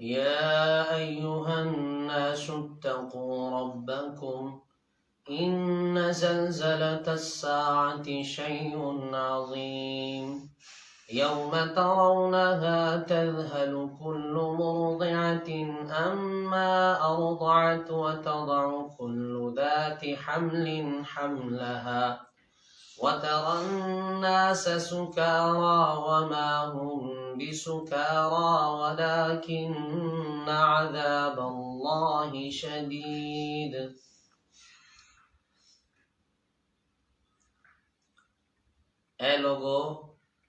يا أيها الناس اتقوا ربكم إن زلزلة الساعة شيء عظيم يوم ترونها تذهل كل مرضعة أما أرضعت وتضع كل ذات حمل حملها وترى الناس سكارى وما هم بسكارى ولكن عذاب الله شديد۔ اے لوگو،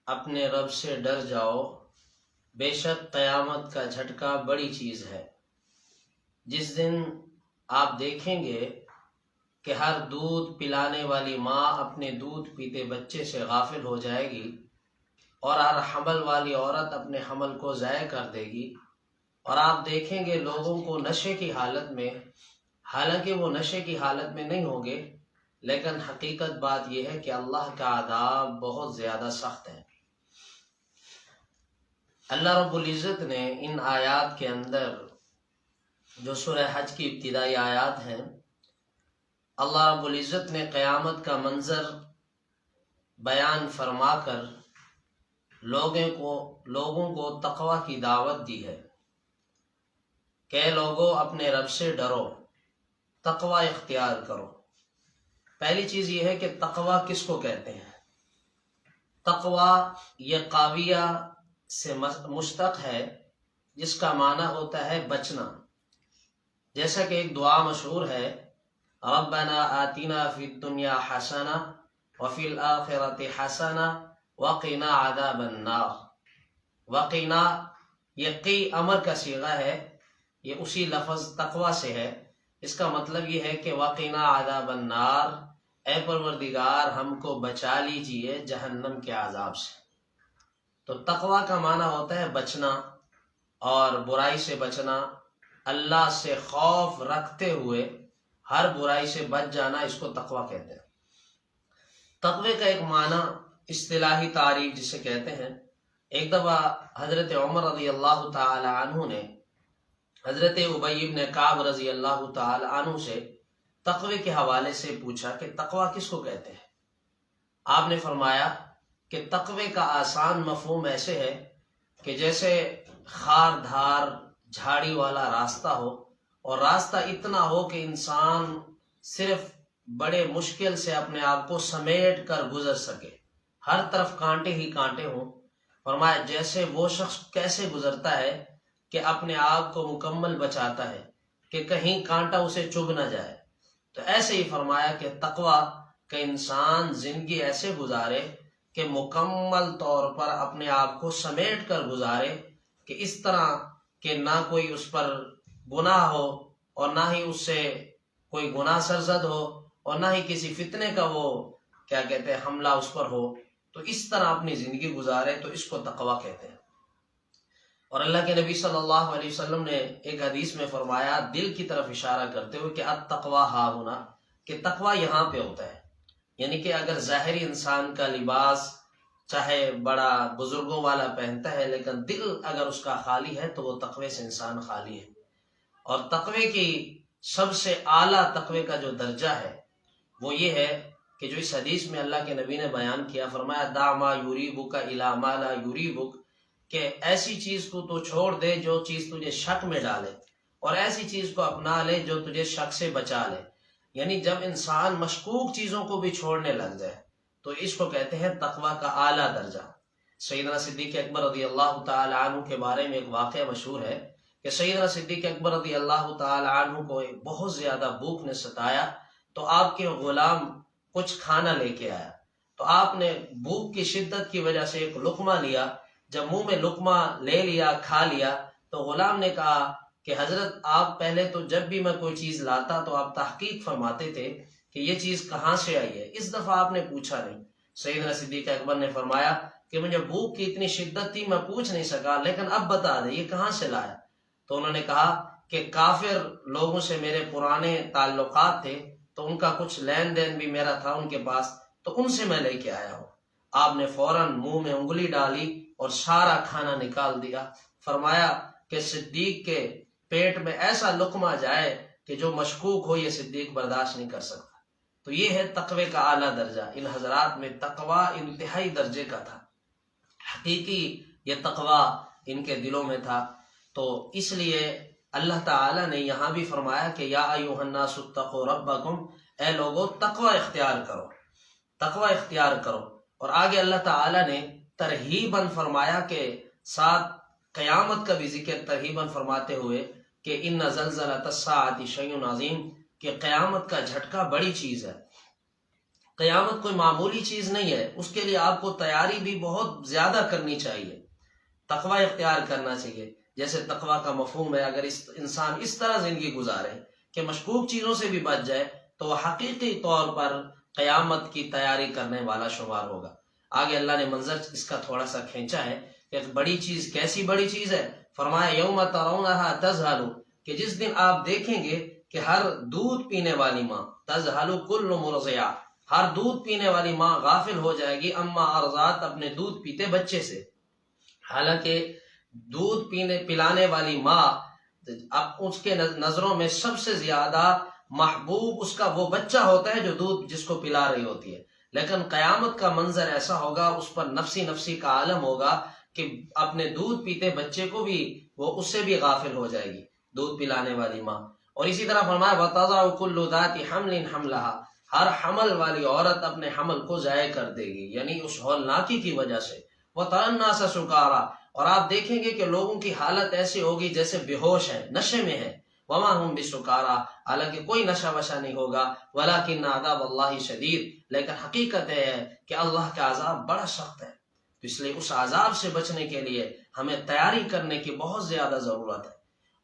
اپنے رب سے ڈر جاؤ، بے شک قیامت کا جھٹکا بڑی چیز ہے۔ جس دن آپ دیکھیں گے کہ ہر دودھ پلانے والی ماں اپنے دودھ پیتے بچے سے غافل ہو جائے گی، اور ہر حمل والی عورت اپنے حمل کو ضائع کر دے گی، اور آپ دیکھیں گے لوگوں کو نشے کی حالت میں، حالانکہ وہ نشے کی حالت میں نہیں ہوں گے، لیکن حقیقت بات یہ ہے کہ اللہ کا عذاب بہت زیادہ سخت ہے۔ اللہ رب العزت نے ان آیات کے اندر جو سورہ حج کی ابتدائی آیات ہیں، اللہ رب العزت نے قیامت کا منظر بیان فرما کر لوگوں کو تقوی کی دعوت دی ہے کہ لوگوں اپنے رب سے ڈرو، تقوی اختیار کرو۔ پہلی چیز یہ ہے کہ تقوی کس کو کہتے ہیں؟ تقوی یہ قاویہ سے مشتق ہے، جس کا معنی ہوتا ہے بچنا۔ جیسا کہ ایک دعا مشہور ہے، ربنا آتنا فی الدنیا حسنہ وفی الآخرۃ حسنہ وقنا عذاب النار۔ وقنا یہ قی امر کا صیغہ ہے، یہ اسی لفظ تقوی سے ہے۔ اس کا مطلب یہ ہے کہ وقنا عذاب النار، اے پروردگار ہم کو بچا لیجئے جہنم کے عذاب سے۔ تو تقوی کا معنی ہوتا ہے بچنا، اور برائی سے بچنا، اللہ سے خوف رکھتے ہوئے ہر برائی سے بچ جانا، اس کو تقوی کہتے ہیں۔ تقوی کا ایک معنی اصطلاحی تعریف جسے کہتے ہیں، ایک دفعہ حضرت عمر رضی اللہ تعالی عنہ نے حضرت ابی بن کعب رضی اللہ تعالی عنہ سے تقوی کے حوالے سے پوچھا کہ تقوی کس کو کہتے ہیں؟ آپ نے فرمایا کہ تقوی کا آسان مفہوم ایسے ہے کہ جیسے خار دھار جھاڑی والا راستہ ہو، اور راستہ اتنا ہو کہ انسان صرف بڑے مشکل سے اپنے آپ کو سمیٹ کر گزر سکے، ہر طرف کانٹے ہی کانٹے ہوں۔ فرمایا جیسے وہ شخص کیسے گزرتا ہے کہ اپنے آپ کو مکمل بچاتا ہے کہ کہیں کانٹا اسے چبھ نہ جائے، تو ایسے ہی فرمایا کہ تقوی کہ انسان زندگی ایسے گزارے کہ مکمل طور پر اپنے آپ کو سمیٹ کر گزارے، کہ اس طرح کہ نہ کوئی اس پر گناہ ہو، اور نہ ہی اس سے کوئی گناہ سرزد ہو، اور نہ ہی کسی فتنے کا وہ کیا کہتے ہیں حملہ اس پر ہو، تو اس طرح اپنی زندگی گزارے، تو اس کو تقوی کہتے ہیں۔ اور اللہ کے نبی صلی اللہ علیہ وسلم نے ایک حدیث میں فرمایا، دل کی طرف اشارہ کرتے ہوئے کہ التقوی ہا ہونا، کہ تقوی یہاں پہ ہوتا ہے۔ یعنی کہ اگر ظاہری انسان کا لباس چاہے بڑا بزرگوں والا پہنتا ہے، لیکن دل اگر اس کا خالی ہے تو وہ تقوی سے انسان خالی ہے۔ اور تقوی کی سب سے اعلیٰ تقوی کا جو درجہ ہے وہ یہ ہے کہ جو اس حدیث میں اللہ کے نبی نے بیان کیا، فرمایا دع ما یریبک الی ما لا یریبک، کہ ایسی چیز کو تو چھوڑ دے جو چیز تجھے شک میں ڈالے، اور ایسی چیز کو اپنا لے جو تجھے شک سے بچا لے۔ یعنی جب انسان مشکوک چیزوں کو بھی چھوڑنے لگ جائے تو اس کو کہتے ہیں تقوی کا اعلیٰ درجہ۔ سیدنا صدیق اکبر رضی اللہ تعالی عنہ کے بارے میں ایک واقعہ مشہور ہے کہ سیدنا صدیق اکبر رضی اللہ تعالی عنہ کو بہت زیادہ بھوک نے ستایا، تو آپ کے غلام کچھ کھانا لے کے آیا، تو آپ نے بھوک کی شدت کی وجہ سے ایک لقمہ لیا۔ جب منہ میں لقمہ لے لیا، کھا لیا، تو غلام نے کہا کہ حضرت آپ پہلے تو جب بھی میں کوئی چیز لاتا تو آپ تحقیق فرماتے تھے کہ یہ چیز کہاں سے آئی ہے، اس دفعہ آپ نے پوچھا نہیں۔ سیدنا صدیق اکبر نے فرمایا کہ مجھے بھوک کی اتنی شدت تھی میں پوچھ نہیں سکا، لیکن اب بتا دے یہ کہاں سے لایا؟ تو انہوں نے کہا کہ کافر لوگوں سے میرے پرانے تعلقات تھے، تو ان کا کچھ لین دین بھی میرا تھا ان کے پاس، تو ان سے میں لے کے آیا ہوں۔ آپ نے فوراً منہ میں انگلی ڈالی اور سارا کھانا نکال دیا۔ فرمایا کہ صدیق کے پیٹ میں ایسا لقمہ جائے کہ جو مشکوک ہو یہ صدیق برداشت نہیں کر سکتا۔ تو یہ ہے تقوی کا اعلیٰ درجہ۔ ان حضرات میں تقوی انتہائی درجے کا تھا، حقیقی یہ تقوی ان کے دلوں میں تھا۔ تو اس لیے اللہ تعالیٰ نے یہاں بھی فرمایا کہ یا ایھا الناس اتقوا ربکم، اے لوگو تقوی اختیار کرو، تقوی اختیار کرو۔ اور آگے اللہ تعالیٰ نے ترہیباً فرمایا کہ ساتھ قیامت کا بھی ذکر ترہیباً فرماتے ہوئے کہ ان زلزلۃ الساعۃ شیء عظیم، کہ قیامت کا جھٹکا بڑی چیز ہے۔ قیامت کوئی معمولی چیز نہیں ہے، اس کے لیے آپ کو تیاری بھی بہت زیادہ کرنی چاہیے، تقوی اختیار کرنا چاہیے۔ جیسے تقوی کا مفہوم ہے، اگر انسان اس طرح زندگی گزارے کہ مشکوک چیزوں سے بھی بچ جائے تو وہ حقیقی طور پر قیامت کی تیاری کرنے والا شمار ہوگا۔ آگے اللہ نے منظر اس کا تھوڑا سا کھینچا ہے کہ بڑی چیز کیسی بڑی چیز ہے، فرمایا یوم ترونھا تذہل، کہ جس دن آپ دیکھیں گے کہ ہر دودھ پینے والی ماں، تذہل کل مرضعہ، ہر دودھ پینے والی ماں غافل ہو جائے گی اما ارضعت، اپنے دودھ پیتے بچے سے۔ حالانکہ دودھ پلانے والی ماں اب اس کے نظروں میں سب سے زیادہ محبوب اس کا وہ بچہ ہوتا ہے جو دودھ جس کو پلا رہی ہوتی ہے، لیکن قیامت کا منظر ایسا ہوگا، اس پر نفسی نفسی کا عالم ہوگا کہ اپنے دودھ پیتے بچے کو بھی وہ اس سے بھی غافل ہو جائے گی، دودھ پلانے والی ماں۔ اور اسی طرح فرمایا وَتَضَعُ كُلُّ ذَاتِ حَمْلٍ حَمْلَهَا، ہر حمل والی عورت اپنے حمل کو ضائع کر دے گی، یعنی اس ہولناکی کی وجہ سے۔ وَتَرَى النَّاسَ سُكَارَىٰ، اور آپ دیکھیں گے کہ لوگوں کی حالت ایسی ہوگی جیسے بے ہوش ہے، نشے میں ہے۔ وَمَا هُمْ بِسُكَارَىٰ، حالانکہ کوئی نشہ وشہ نہیں ہوگا۔ وَلَٰكِنَّ عَذَابَ اللَّهِ شَدِيدٌ، لیکن حقیقت یہ ہے کہ اللہ کا عذاب بڑا سخت ہے۔ تو اس لیے اس عذاب سے بچنے کے لیے ہمیں تیاری کرنے کی بہت زیادہ ضرورت ہے،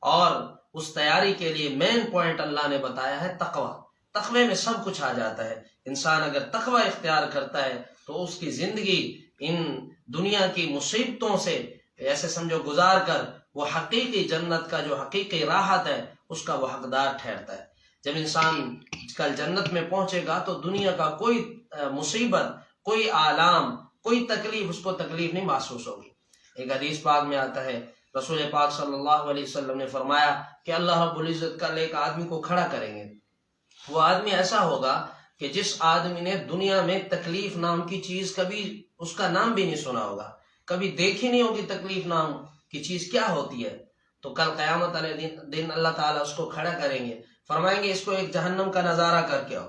اور اس تیاری کے لیے مین پوائنٹ اللہ نے بتایا ہے تقوی۔ تقوی میں سب کچھ آ جاتا ہے۔ انسان اگر تقوی اختیار کرتا ہے تو اس کی زندگی ان دنیا کی مصیبتوں سے ایسے سمجھو گزار کر وہ حقیقی جنت کا جو حقیقی راحت ہے اس کا وہ حقدار ٹھہرتا ہے۔ جب انسان کل جنت میں پہنچے گا تو دنیا کا کوئی مصیبت، کوئی آلام، کوئی تکلیف اس کو تکلیف نہیں محسوس ہوگی۔ ایک حدیث پاک میں آتا ہے، رسول پاک صلی اللہ علیہ وسلم نے فرمایا کہ اللہ رب العزت کل ایک آدمی کو کھڑا کریں گے، وہ آدمی ایسا ہوگا کہ جس آدمی نے دنیا میں تکلیف نام کی چیز کبھی اس کا نام بھی نہیں سنا ہوگا، کبھی دیکھی نہیں ہوگی تکلیف نام کی چیز کیا ہوتی ہے۔ تو کل قیامت والے دن اللہ تعالیٰ اس کو کھڑا کریں گے، فرمائیں گے اس کو ایک جہنم کا نظارہ کر کے آؤ،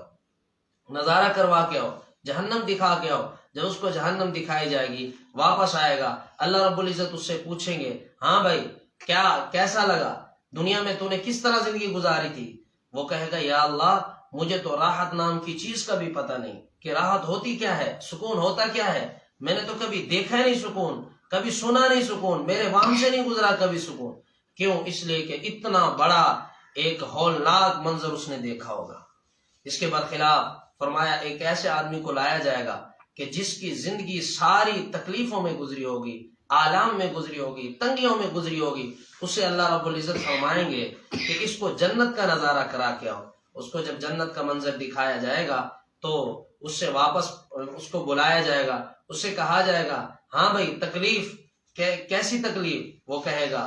نظارہ کروا کے آؤ، جہنم دکھا کے آؤ۔ جب اس کو جہنم دکھائی جائے گی، واپس آئے گا، اللہ رب العزت اس سے پوچھیں گے ہاں بھائی کیسا لگا، دنیا میں تو نے کس طرح زندگی گزاری تھی؟ وہ کہے گا یا اللہ مجھے تو راحت نام کی چیز کا بھی پتہ نہیں کہ راحت ہوتی کیا ہے، سکون ہوتا کیا ہے، میں نے تو کبھی دیکھا نہیں سکون، کبھی سنا نہیں سکون، میرے وہاں سے نہیں گزرا کبھی سکون۔ کیوں؟ اس لیے کہ اتنا بڑا ایک ہولناک منظر اس نے دیکھا ہوگا۔ اس کے برخلاف فرمایا ایک ایسے آدمی کو لایا جائے گا کہ جس کی زندگی ساری تکلیفوں میں گزری ہوگی، آلام میں گزری ہوگی، تنگیوں میں گزری ہوگی، اسے اللہ رب العزت فرمائیں گے کہ اس کو جنت کا نظارہ کرا کے آؤ۔ اس کو جب جنت کا منظر دکھایا جائے گا تو اس سے واپس اس کو بلایا جائے گا، اس سے کہا جائے گا ہاں بھائی تکلیف کیسی تکلیف؟ وہ کہے گا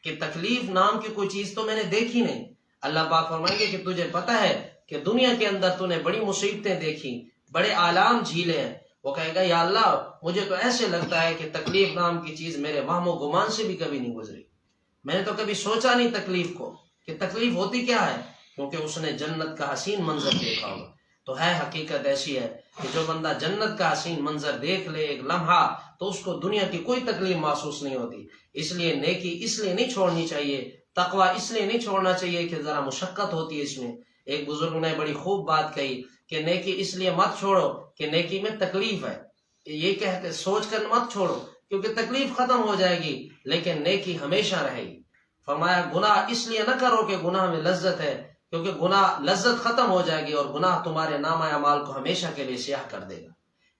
کہ تکلیف نام کی کوئی چیز تو میں نے دیکھی نہیں۔ اللہ پاک فرمائیں گے کہ تجھے پتہ ہے کہ دنیا کے اندر تو نے بڑی مصیبتیں دیکھی، بڑے آلام جھیلے ہیں۔ وہ کہے گا یا اللہ مجھے تو ایسے لگتا ہے کہ تکلیف نام کی چیز میرے وہم و گمان سے بھی کبھی نہیں گزری، میں نے تو کبھی سوچا نہیں تکلیف کو کہ تکلیف ہوتی کیا ہے، کیونکہ اس نے جنت کا حسین منظر دیکھا ہوگا۔ تو ہے حقیقت ایسی ہے کہ جو بندہ جنت کا حسین منظر دیکھ لے ایک لمحہ تو اس کو دنیا کی کوئی تکلیف محسوس نہیں ہوتی۔ اس لیے نیکی اس لیے نہیں چھوڑنی چاہیے، تقوی اس لیے نہیں چھوڑنا چاہیے کہ ذرا مشقت ہوتی ہے اس میں۔ ایک بزرگ نے بڑی خوب بات کہی کہ نیکی اس لیے مت چھوڑو کہ نیکی میں تکلیف ہے، یہ کہہ کے سوچ کر مت چھوڑو کیونکہ تکلیف ختم ہو جائے گی، لیکن نیکی ہمیشہ رہے گی۔ فرمایا گناہ اس لیے نہ کرو کہ گناہ میں لذت ہے، کیونکہ گناہ لذت ختم ہو جائے گی اور گناہ تمہارے نامہ اعمال کو ہمیشہ کے لیے سیاہ کر دے گا۔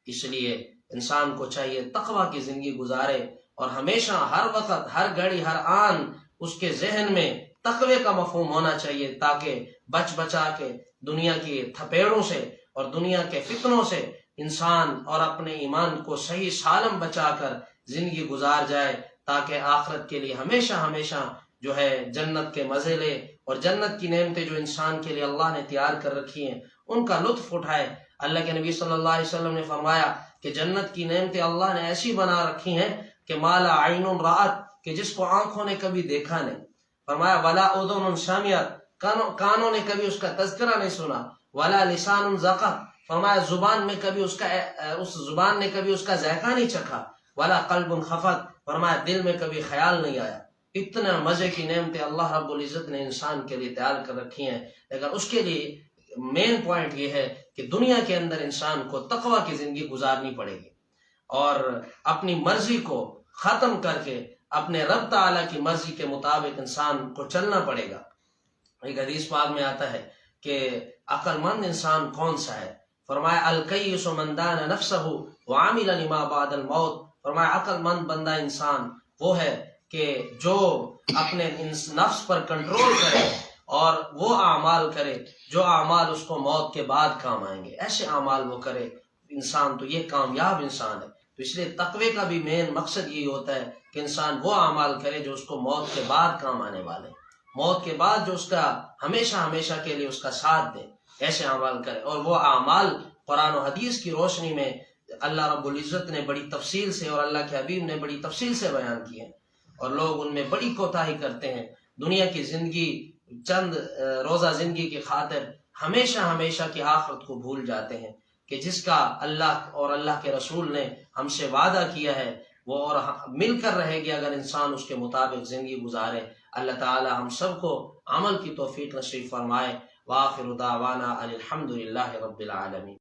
اس لیے انسان کو چاہیے تقوی کی زندگی گزارے اور ہمیشہ ہر وقت ہر گھڑی ہر آن اس کے ذہن میں تقوی کا مفہوم ہونا چاہیے، تاکہ بچا کے دنیا کی تھپیڑوں سے اور دنیا کے فتنوں سے انسان اور اپنے ایمان کو صحیح سالم بچا کر زندگی گزار جائے، تاکہ آخرت کے لیے ہمیشہ ہمیشہ جو ہے جنت کے مزے لے، اور جنت کی نعمتیں جو انسان کے لیے اللہ نے تیار کر رکھی ہیں ان کا لطف اٹھائے۔ اللہ کے نبی صلی اللہ علیہ وسلم نے فرمایا کہ جنت کی نعمتیں اللہ نے ایسی بنا رکھی ہیں کہ مالا عین رأت، کہ جس کو آنکھوں نے کبھی دیکھا نہیں۔ فرمایا ولا اذن سمعت، کانوں نے کبھی اس کا تذکرہ نہیں سنا، ولا لسان ذاقہ، فرمایا زبان میں کبھی اس زبان نے کبھی اس کا ذائقہ نہیں چکھا، ولا قلب خفت، فرمایا دل میں کبھی خیال نہیں آیا۔ اتنا مزے کی نعمتیں اللہ رب العزت نے انسان کے لیے تیار کر رکھی ہیں، لیکن اس کے لیے مین پوائنٹ یہ ہے کہ دنیا کے اندر انسان کو تقوی کی زندگی گزارنی پڑے گی، اور اپنی مرضی کو ختم کر کے اپنے رب تعالیٰ کی مرضی کے مطابق انسان کو چلنا پڑے گا۔ ایک حدیث پاک میں آتا ہے کہ عقل مند انسان کون سا ہے؟ فرمایا الکیس من دان نفسہ وعمل لما بعد الموت، فرمایا عقل مند بندہ انسان وہ ہے کہ جو اپنے نفس پر کنٹرول کرے اور وہ اعمال کرے جو اعمال اس کو موت کے بعد کام آئیں گے، ایسے اعمال وہ کرے انسان، تو یہ کامیاب انسان ہے۔ تو اس لیے تقوی کا بھی مین مقصد یہی ہوتا ہے کہ انسان وہ اعمال کرے جو اس کو موت کے بعد کام آنے والے، موت کے بعد جو اس کا ہمیشہ ہمیشہ کے لیے اس کا ساتھ دے، ایسے اعمال کرے۔ اور وہ اعمال قرآن و حدیث کی روشنی میں اللہ رب العزت نے بڑی تفصیل سے اور اللہ کے حبیب نے بڑی تفصیل سے بیان کیے ہیں، اور لوگ ان میں بڑی کوتاہی کرتے ہیں۔ دنیا کی زندگی، چند روزہ زندگی کی خاطر ہمیشہ ہمیشہ کی آخرت کو بھول جاتے ہیں، کہ جس کا اللہ اور اللہ کے رسول نے ہم سے وعدہ کیا ہے وہ اور مل کر رہے گی اگر انسان اس کے مطابق زندگی گزارے۔ اللہ تعالی ہم سب کو عمل کی توفیق نصیب فرمائے۔ وآخر دعوانا ان الحمد للہ رب العالمین۔